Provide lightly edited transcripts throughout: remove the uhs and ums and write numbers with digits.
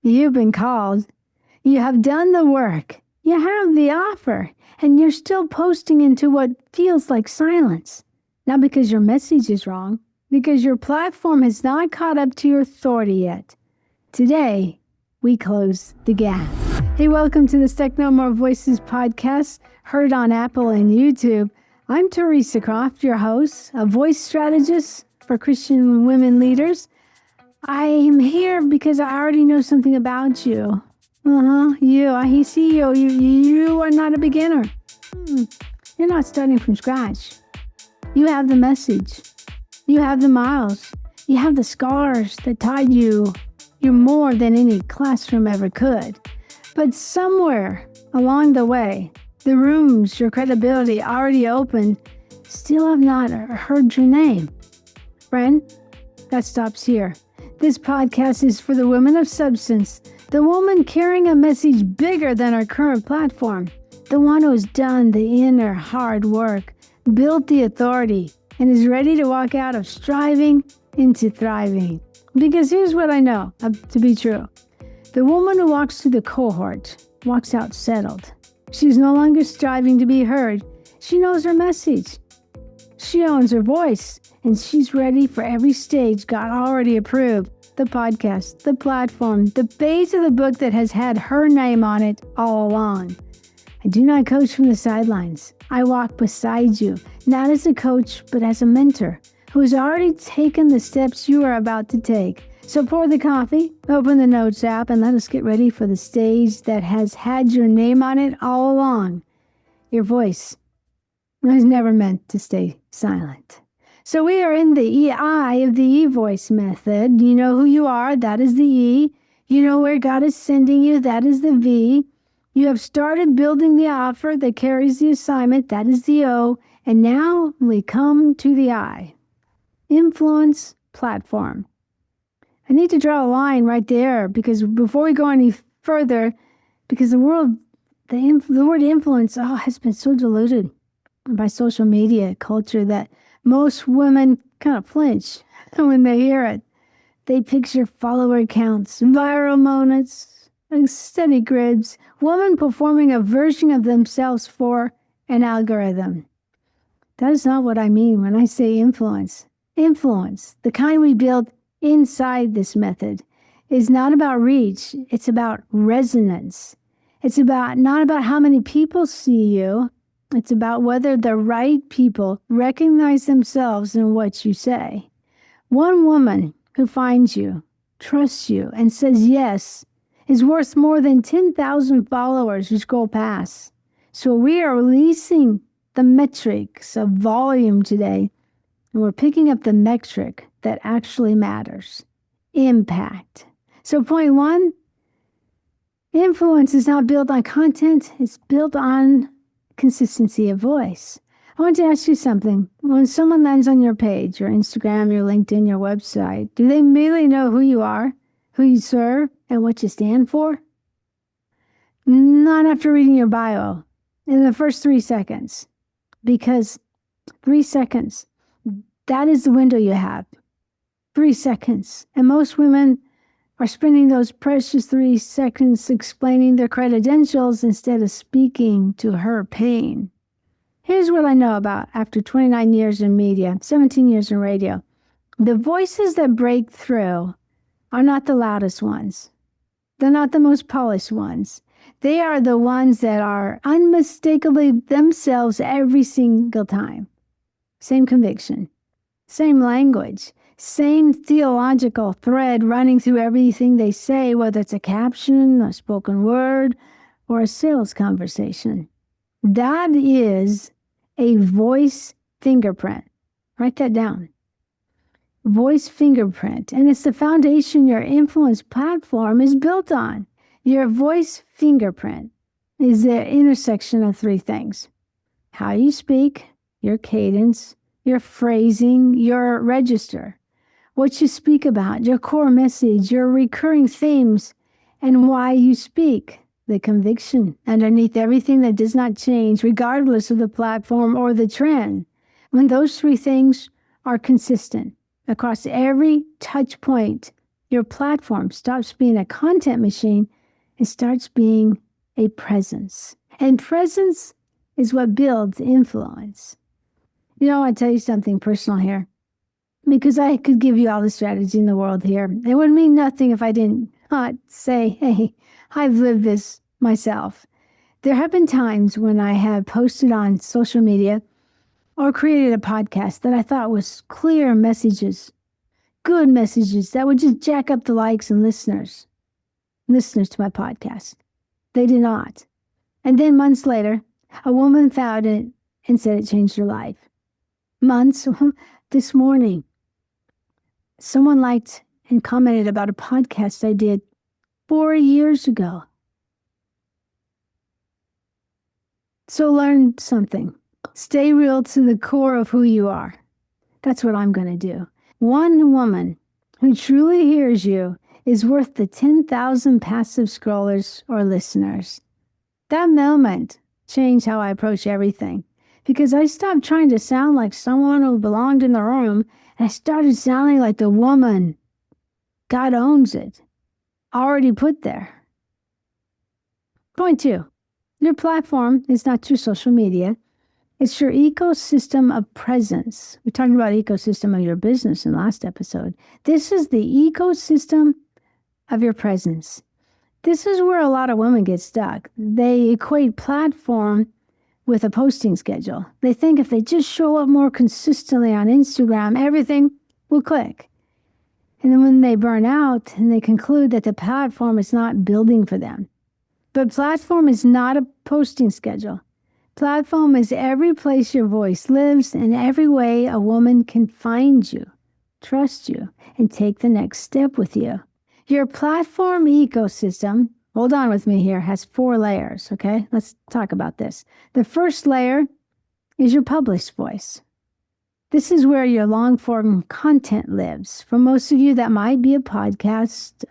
You've been called. You have done the work. You have the offer. And you're still posting into what feels like silence. Not because your message is wrong, because your platform has not caught up to your authority yet. Today, we close the gap. Hey, welcome to the Stuck No More Voices podcast, heard on Apple and YouTube. I'm Theresa Croft, your host, a voice strategist for Christian women leaders. I am here because I already know something about you. You. I see you. You are not a beginner. You're not starting from scratch. You have the message. You have the miles. You have the scars that tied you. You're more than any classroom ever could. But somewhere along the way, the rooms your credibility already opened still have not heard your name. Friend, that stops here. This podcast is for the woman of substance, the woman carrying a message bigger than our current platform, the one who has done the inner hard work, built the authority, and is ready to walk out of striving into thriving. Because here's what I know to be true. The woman who walks through the cohort walks out settled. She's no longer striving to be heard. She knows her message. She owns her voice, and she's ready for every stage God already approved. The podcast, the platform, the page of the book that has had her name on it all along. I do not coach from the sidelines. I walk beside you, not as a coach, but as a mentor who has already taken the steps you are about to take. So pour the coffee, open the notes app, and let us get ready for the stage that has had your name on it all along. Your voice was never meant to stay silent. So we are in the I of the EVOICE method. You know who you are, that is the E. You know where God is sending you, that is the V. You have started building the offer that carries the assignment, that is the O. And now we come to the I. Influence platform. I need to draw a line right there because before we go any further, because the word influence has been so diluted by social media culture that most women kind of flinch when they hear it. They picture follower counts, viral moments, steady grids, women performing a version of themselves for an algorithm. That is not what I mean when I say influence. Influence, the kind we build inside this method, is not about reach. It's about resonance. It's not about how many people see you. It's about whether the right people recognize themselves in what you say. One woman who finds you, trusts you, and says yes is worth more than 10,000 followers who scroll past. So we are releasing the metrics of volume today, and we're picking up the metric that actually matters. Impact. So point one, influence is not built on content, it's built on consistency of voice. I want to ask you something. When someone lands on your page, your Instagram, your LinkedIn, your website, do they immediately know who you are, who you serve, and what you stand for? Not after reading your bio in the first 3 seconds. Because 3 seconds, that is the window you have. 3 seconds. And most women are spending those precious 3 seconds explaining their credentials instead of speaking to her pain. Here's what I know about after 29 years in media, 17 years in radio. The voices that break through are not the loudest ones. They're not the most polished ones. They are the ones that are unmistakably themselves every single time. Same conviction, same language, same theological thread running through everything they say, whether it's a caption, a spoken word, or a sales conversation. That is a voice fingerprint. Write that down. Voice fingerprint. And it's the foundation your influence platform is built on. Your voice fingerprint is the intersection of 3 things. How you speak, your cadence, your phrasing, your register. What you speak about, your core message, your recurring themes, and why you speak. The conviction underneath everything that does not change, regardless of the platform or the trend. When those 3 things are consistent across every touch point Your platform stops being a content machine and starts being a presence. And presence is what builds influence. You know, I tell you something personal here, because I could give you all the strategy in the world here. It would mean nothing if I didn't say, hey, I've lived this myself. There have been times when I have posted on social media or created a podcast that I thought was clear messages, good messages that would just jack up the likes and listeners to my podcast. They did not. And then months later, a woman found it and said it changed her life. Months, this morning, someone liked and commented about a podcast I did 4 years ago. So learn something. Stay real to the core of who you are. That's what I'm going to do. One woman who truly hears you is worth the 10,000 passive scrollers or listeners. That moment changed how I approach everything, because I stopped trying to sound like someone who belonged in the room, and I started sounding like the woman God owns it, already put there. Point 2. Your platform is not your social media. It's your ecosystem of presence. We talked about ecosystem of your business in the last episode. This is the ecosystem of your presence. This is where a lot of women get stuck. They equate platform with a posting schedule. They think if they just show up more consistently on Instagram, everything will click. And then when they burn out and they conclude that the platform is not building for them. But platform is not a posting schedule. Platform is every place your voice lives and every way a woman can find you, trust you, and take the next step with you. Your platform ecosystem, hold on with me here, has 4 layers, okay? Let's talk about this. The first layer is your published voice. This is where your long-form content lives. For most of you, that might be a podcast.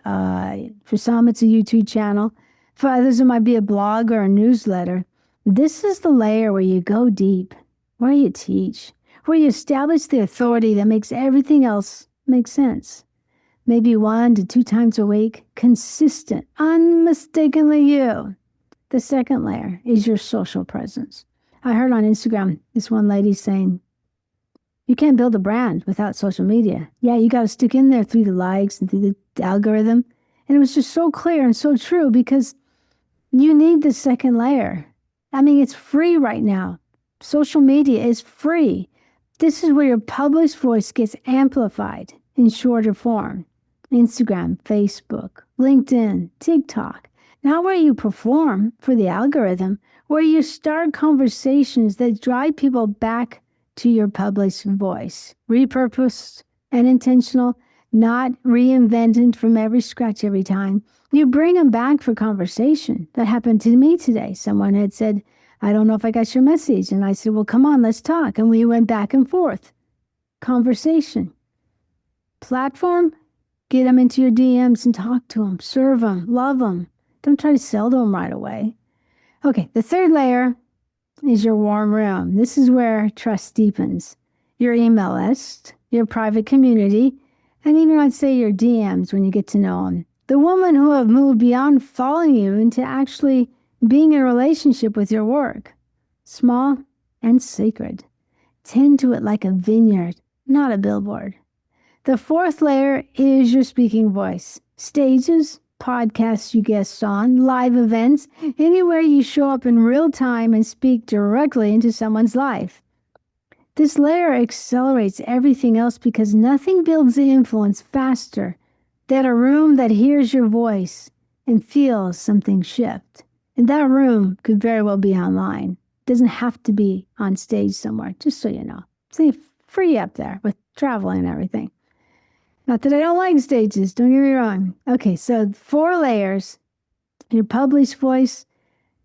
For some, it's a YouTube channel. For others, it might be a blog or a newsletter. This is the layer where you go deep, where you teach, where you establish the authority that makes everything else make sense. Maybe 1 to 2 times a week, consistent, unmistakably you. The second layer is your social presence. I heard on Instagram this one lady saying, you can't build a brand without social media. Yeah, you got to stick in there through the likes and through the algorithm. And it was just so clear and so true, because you need the second layer. I mean, it's free right now. Social media is free. This is where your published voice gets amplified in shorter form. Instagram, Facebook, LinkedIn, TikTok. Not where you perform for the algorithm, where you start conversations that drive people back to your published voice. Repurposed and intentional, not reinvented from every scratch every time. You bring them back for conversation. That happened to me today. Someone had said, I don't know if I got your message. And I said, well, come on, let's talk. And we went back and forth. Conversation. Platform, get them into your DMs and talk to them. Serve them. Love them. Don't try to sell to them right away. Okay, the third layer is your warm room. This is where trust deepens. Your email list, your private community, and even I'd say your DMs when you get to know them. The women who have moved beyond following you into actually being in a relationship with your work. Small and sacred. Tend to it like a vineyard, not a billboard. The fourth layer is your speaking voice. Stages, podcasts you guest on, live events, anywhere you show up in real time and speak directly into someone's life. This layer accelerates everything else because nothing builds influence faster than a room that hears your voice and feels something shift. And that room could very well be online. It doesn't have to be on stage somewhere, just so you know. It's free up there with traveling and everything. Not that I don't like stages, don't get me wrong. Okay, so 4 layers. Your published voice,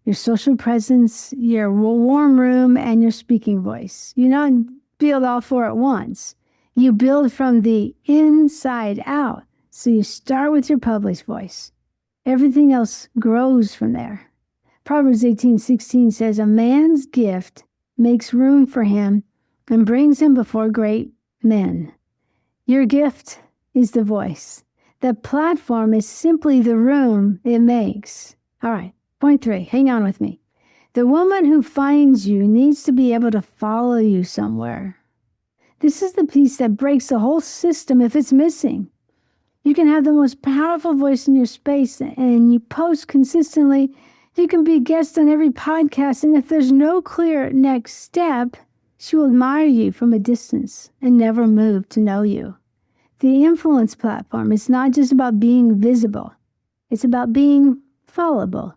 your social presence, your warm room, and your speaking voice. You don't build all 4 at once. You build from the inside out. So you start with your published voice. Everything else grows from there. Proverbs 18:16 says, a man's gift makes room for him and brings him before great men. Your gift is the voice. The platform is simply the room it makes. All right, point 3, hang on with me. The woman who finds you needs to be able to follow you somewhere. This is the piece that breaks the whole system if it's missing. You can have the most powerful voice in your space and you post consistently. You can be a guest on every podcast, and if there's no clear next step, she will admire you from a distance and never move to know you. The influence platform is not just about being visible. It's about being followable.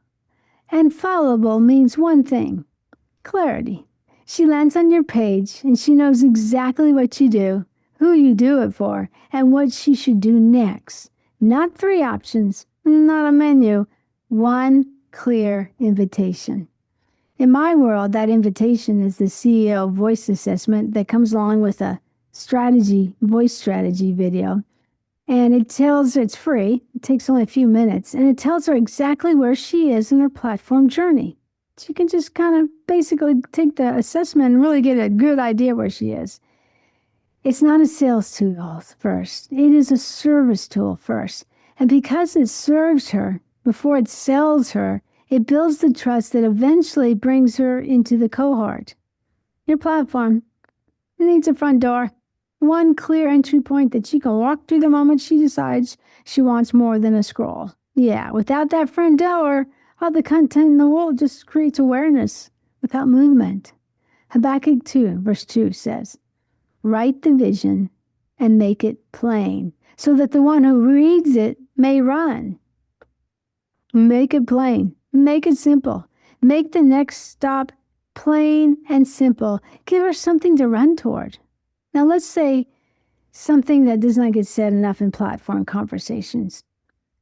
And followable means one thing: clarity. She lands on your page and she knows exactly what you do, who you do it for, and what she should do next. Not 3 options, not a menu, one clear invitation. In my world, that invitation is the CEO voice assessment that comes along with a voice strategy video. And it tells her it's free. It takes only a few minutes. And it tells her exactly where she is in her platform journey. She can just kind of basically take the assessment and really get a good idea where she is. It's not a sales tool first. It is a service tool first. And because it serves her before it sells her, it builds the trust that eventually brings her into the cohort. Your platform needs a front door. One clear entry point that she can walk through the moment she decides she wants more than a scroll. Yeah, without that front door, all the content in the world just creates awareness without movement. Habakkuk 2, verse 2 says, "Write the vision and make it plain, so that the one who reads it may run." Make it plain. Make it simple. Make the next stop plain and simple. Give her something to run toward. Now let's say something that does not get said enough in platform conversations.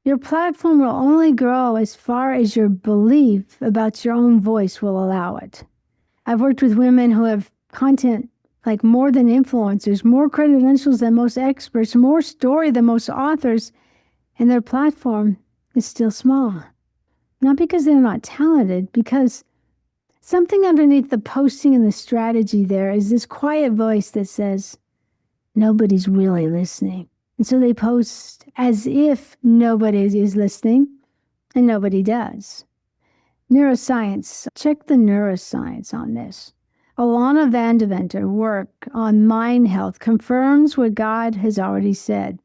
Your platform will only grow as far as your belief about your own voice will allow it. I've worked with women who have content like more than influencers, more credentials than most experts, more story than most authors, and their platform is still small. Not because they're not talented, because something underneath the posting and the strategy there is this quiet voice that says, nobody's really listening. And so they post as if nobody is listening, and nobody does. Neuroscience. Check the neuroscience on this. Alana Vandeventer work on mind health confirms what God has already said.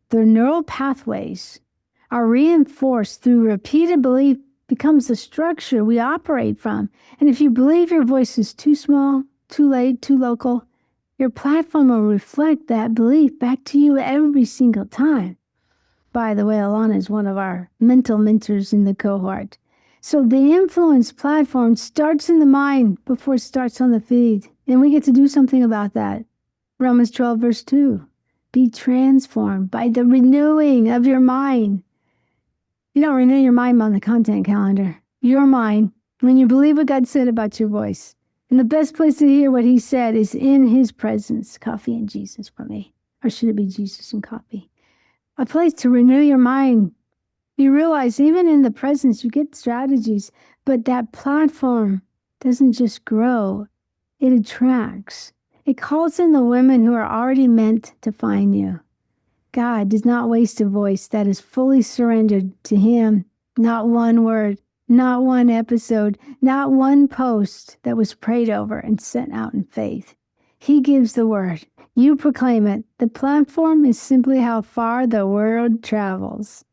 The neural pathways are reinforced through repeated belief becomes the structure we operate from. And if you believe your voice is too small, too late, too local, your platform will reflect that belief back to you every single time. By the way, Alana is one of our mental mentors in the cohort. So the influence platform starts in the mind before it starts on the feed. And we get to do something about that. Romans 12, verse 2. Be transformed by the renewing of your mind. You don't renew your mind on the content calendar. Your mind, when you believe what God said about your voice. And the best place to hear what he said is in his presence. Coffee and Jesus for me. Or should it be Jesus and coffee? A place to renew your mind. You realize even in the presence you get strategies, but that platform doesn't just grow. It attracts. It calls in the women who are already meant to find you. God does not waste a voice that is fully surrendered to him. Not one word, not one episode, not one post that was prayed over and sent out in faith. He gives the word. You proclaim it. The platform is simply how far the word travels.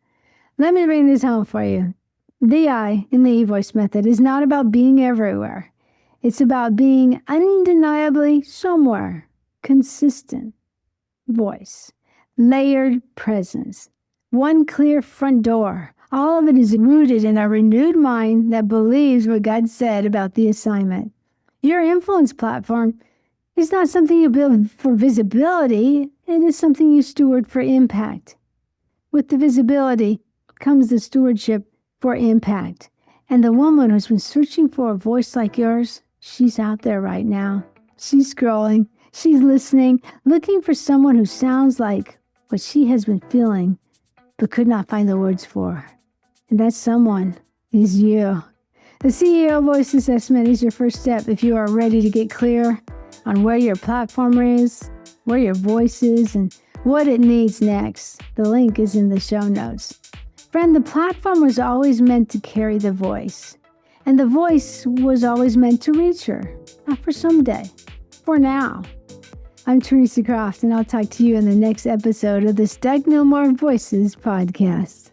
Let me bring this home for you. The I in the EVOICE method is not about being everywhere. It's about being undeniably somewhere. Consistent voice. Layered presence. One clear front door. All of it is rooted in a renewed mind that believes what God said about the assignment. Your influence platform is not something you build for visibility. It is something you steward for impact. With the visibility comes the stewardship for impact. And the woman who's been searching for a voice like yours, she's out there right now. She's scrolling. She's listening, looking for someone who sounds like what she has been feeling, but could not find the words for. And that someone is you. The CEO Voice Assessment is your first step if you are ready to get clear on where your platform is, where your voice is, and what it needs next. The link is in the show notes. Friend, the platform was always meant to carry the voice. And the voice was always meant to reach her. Not for someday. For now. I'm Theresa Croft, and I'll talk to you in the next episode of the Doug No More Voices podcast.